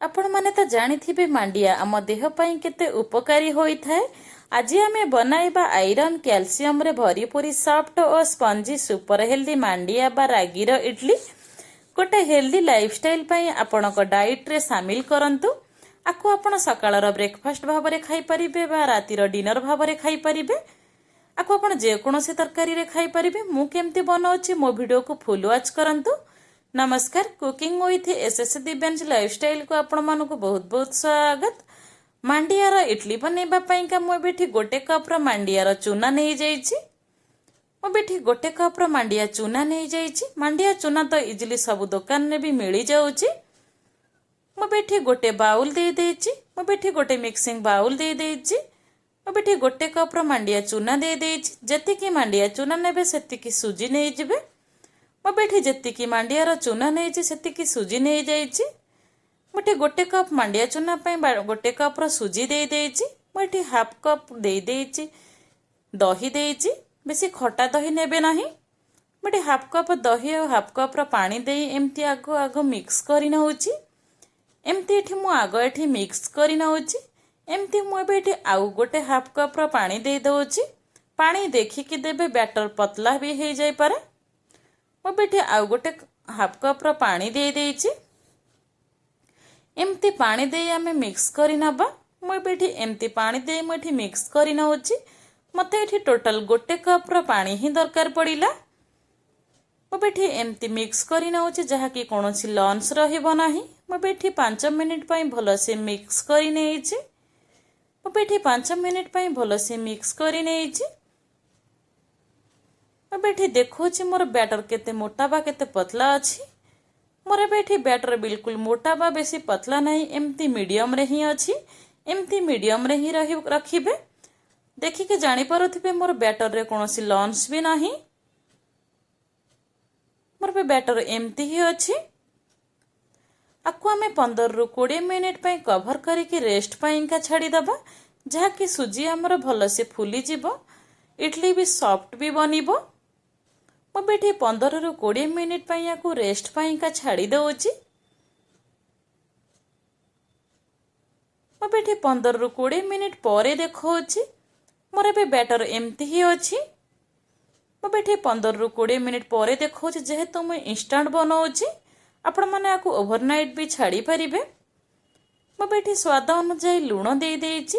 आपण माने तो जानिथिबे मांडिया आम देह पई केते उपकारी होई थाए। आज आमे बनाइबा आयरन कैल्शियम रे भरीपूरी सॉफ्ट और स्पंजी सुपर हेल्दी मांडिया बा रागीर इडली गोटे हेल्दी लाइफस्टाइल पई आपण को डाइट रे शामिल करंतु। आकु आपण सकाळर ब्रेकफास्ट भाबरे खाई परिबे बा रातिर डिनर भाबरे खाई परिबे। आकु आपण जे कोनोसी तरकारी रे खाई परिबे। मु केमती बनाउची मो वीडियो को फुल वॉच करंतु। नमस्कार, cooking with SS Divyansh lifestyle को आपण मानक बहुत बहुत स्वागत। मांडियार इडली बनैबा पईका मु बेठी गोटे कप रो मांडियार चूना नै जाईची। मु बेठी गोटे कप रो मांडिया चूना नै जाईची। मांडिया चूना तो इजिली सब दुकान ने भी मिली जाउची। मु बेठी गोटे बाउल दे देची। मु बेठी गोटे मिक्सिंग बाउल दे देची। मु बेठी गोटे कप रो मांडिया चूना दे देची। जतिकी मांडिया चूना नेबे सेतिकी सुजी नै जिबे। मो बेठी जेतिकी मांडियार चूना नहीं सेतिकी सुजी नहीं जाइछि। मुठी गोटे कप मांडिया चूना पई गोटे कप रो सुजी दे देइछि। मुठी हाफ कप दे देइछि दही देइछि। बेसी खटा दही नेबे नाही। मुठी हाफ कप दही और हाफ कप रो पानी देई एमती आगो आगो मिक्स करि नउछि। एमती एठी मु आगो एठी मिक्स करि नउछि। एमती मु बेठी आउ गोटे हाफ कप रो पानी दे दउछि। पानी देखि कि देबे बैटर पतला भी हे जाय पारे। मो बेठी आउ गोटे हाफ कप रो पानी दे देइछि। एमती पानी दे आमे मिक्स करि नबा। मो बेठी एमती पानी दे मो एठी मिक्स करि नउछि। मते एठी टोटल गोटे कप रो पानी ही दरकार पड़िला। मो बेठी एमती मिक्स करि नउछि जहा कि कोनोसी लॉन्स रहिबो नाही। मो बेठी 5 मिनिट पई भलो से मिक्स करि नेइछि। मो बेठी 5 मिनिट पई भलो से मिक्स करि नेइछि। बेठी देखोछि मोर बैटर केते मोटा बा केते पतला अछि। मोर बेठी बैटर बिल्कुल मोटा बा बेसी पतला नहीं, एमती मीडियम रे ही अछि। एमती मीडियम रे ही रखिबे। देखि के जानि परथिबे मोर बैटर रे कोनोसी लॉन्स भी नाही। मोर पे बैटर एमती ही अछि। आकु हमें 15 रु 20 मिनिट पई कवर करी के रेस्ट पई का छाड़ी दबा। जहा कि सुजी हमर भलो से फुली जिवो, इडली भी सॉफ्ट भी बनिबो। मो बेठी 15 रु 20 मिनिट पई याकू रेस्ट पई का छाड़ी दउची। मो बेठी 15 रु 20 मिनिट परे देखौची मोर बे बैटर एमती ही अछि। मो बेठी 15 रु 20 मिनिट परे देखौची। जेहेतु मु इंस्टेंट बनाउची, आपण माने याकू ओवरनाइट भी छाड़ी परिबे। मो बेठी स्वाद अनुसार लूण दे देइची।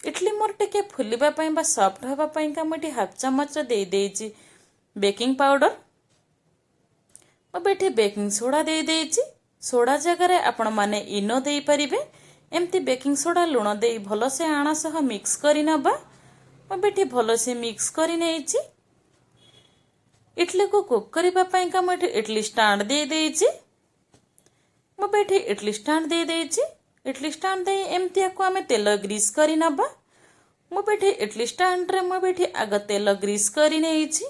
इडली मोर टिके फुलिबा पई बा सॉफ्ट होबा पई का मोटी हाफ चम्मच दे देइची बेकिंग पाउडर। मो बेठी बेकिंग सोडा दे देइची। सोडा जगह रे आपण माने इनो दे परिबे। एमती बेकिंग सोडा लूण दे भलो से आना सह मिक्स करि नबा। मो बेठी भलो से मिक्स करि नेइची। इडली को कुक करिबा पई का मोटी इडली स्टैंड दे देइची। मो बेठी इडली स्टैंड दे देइची। इडली स्टैंड दे एमती को हमें तेल ग्रीस करि नबा। मो बेठी इडली स्टैंड रे मो बेठी आग तेल ग्रीस करि नेइची।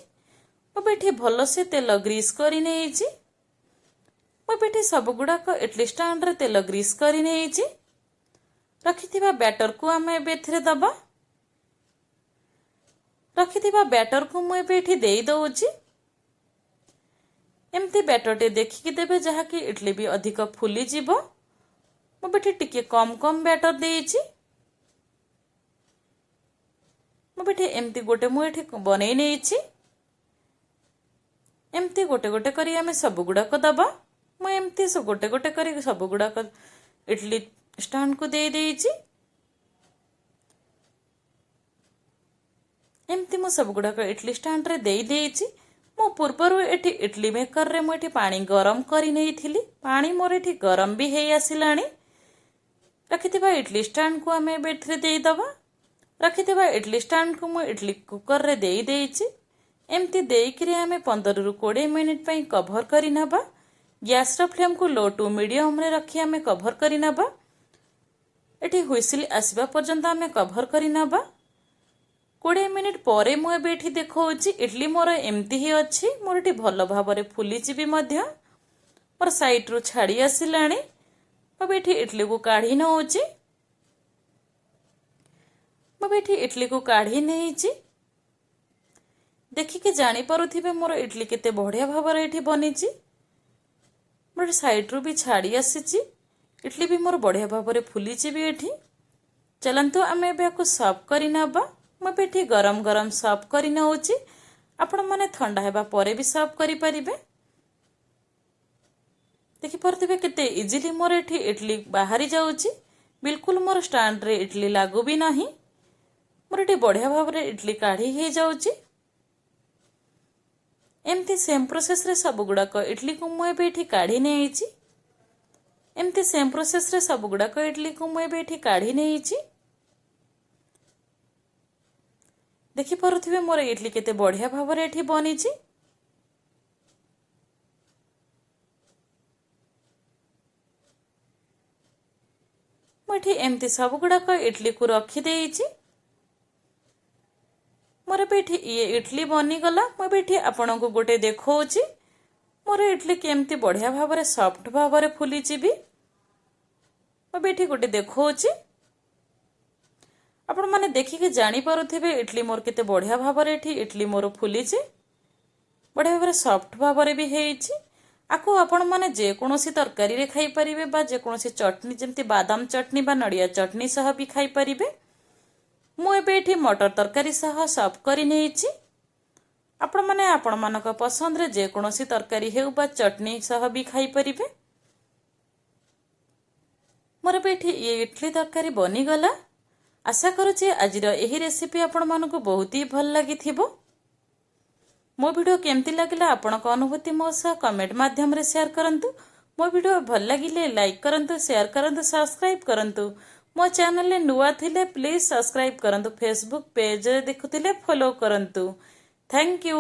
मो बेठी भलो से तेल ग्रीस करि नेइची। मो बेठी सब गुडा को इडली स्टैंड रे तेल ग्रीस करि नेइची। रखिथिबा बैटर को हमें बेथरे दबा। रखिथिबा बैटर को मो बेठी देई दउची। एमती बैटर टे देखि कि देबे जहा कि इडली भी अधिक फुली जिवो। मो बेठी टिके कम कम बैटर देइची। मो बेठी एमती गोटे मु एठी बनै नेइची। एमती गोटे गोटे करी हमें सब गुड़ा को दबा। मु एमती सब गोटे गोटे करी सब गुड़ा को इडली स्टैंड को दे देइची। एमती मु सब गुड़ा को इडली स्टैंड रे दे देइची। मु पूर्वरु एठी इडली मेकर रे मु एठी पानी गरम करी नेइथिली। पानी मोर एठी गरम भी हेई आसिलाणी। रखिथिबा इडली स्टैंड को हमें बेठरे देई दबा। रखिथिबा इडली स्टैंड को मु इडली कुकर रे देई देइची। एमती देइकरी हमें 15 रु 20 मिनिट पई कवर करि नबा। गैस रो फ्लेम को लो टू मीडियम रे रखी हमें कवर करि नबा। एठी हुइसिल आसीबा पर्यंत हमें कवर करि नबा। 20 मिनिट परे मु एठी देखौची इडली मोर एमती ही अछि। मोर एठी भलो भाबरे फुली जिबी मध्य। मोर साइड रु छाड़ी आसिलाणी। मु एठी इडली को काढी नउची। मु एठी इडली को काढी नेइची। देखिके जानी पारुथिबे मोर इडली केते बढ़िया भाबरे एठी बनिची। मोर साइड रु भी छाड़ी आसीची। इडली भी मोर बढ़िया भाव में फुली भी एठी। चलंतु आमे एबे सर्व करि नबा। मैं एठी गरम गरम सर्व करि नउची। आपण माने ठंडा हेबा परे भी सर्व करि परिबे। देखि परथिबे केते इजीली मोर एठी इडली बाहरी जाउची। बिल्कुल मोर स्टैंड रे इडली लागू भी नहीं। मोर एठी बढ़िया भाव में इडली काढ़ी हे जाउची। एमती सेम प्रोसेस रे सब गुड़ाक इडली को मु एबे एठी काढ़ी नेइची। एमती सेम प्रोसेस रे सब गुड़ाक इडली को मु एबे एठी काढ़ी नेइची। देखि पारुथिबे मोर इडली केते बढ़िया भाव में एठी बनीची। मु एठी एमती सब गुड़ाक इडली को रखी देइची। मोर एबे एठी ये इडली बनी गला। मु एबे एठी आपन को गोटे देखौची। मोर इडली केमती बढ़िया भाव में सॉफ्ट भाव में फुलीची भी। मु एबे एठी गोटे देखौची। आपण माने देखिके जानी पारुथिबे इडली मोर केते बढ़िया भाव में एठी इडली मोर फुलीची। बढ़िया भाव में सॉफ्ट भाव में भी हेइची। आको आपण माने जे कोनोसी तरकारी रे खाई परिबे बा जे कोनोसी चटनी जेमती बादाम चटनी बा नड़िया चटनी सह भी खाई परिबे। मु एबे एठी मटर तरकारी सह सर्व करि नेइची। आपण माने आपण मानक पसंद रे जे कोनोसी तरकारी हेउ बा चटनी सह भी खाई परिबे। मोर एबे एठी ये इडली तरकारी बनी गला। आशा करूची आजिर एही रेसिपी आपण मानकु बहुत ही भल लागि थिबो। मो वीडियो केमती लागिला आपनक अनुभूति मो सह कमेंट माध्यम रे शेयर करंतु। मो वीडियो भल लागिले लाइक करंतु, शेयर करंतु, सब्सक्राइब करंतु। मो चैनल ले नुआ थिले प्लीज सब्सक्राइब करंतु। फेसबुक पेज रे देखुथिले फॉलो करंतु। Thank you.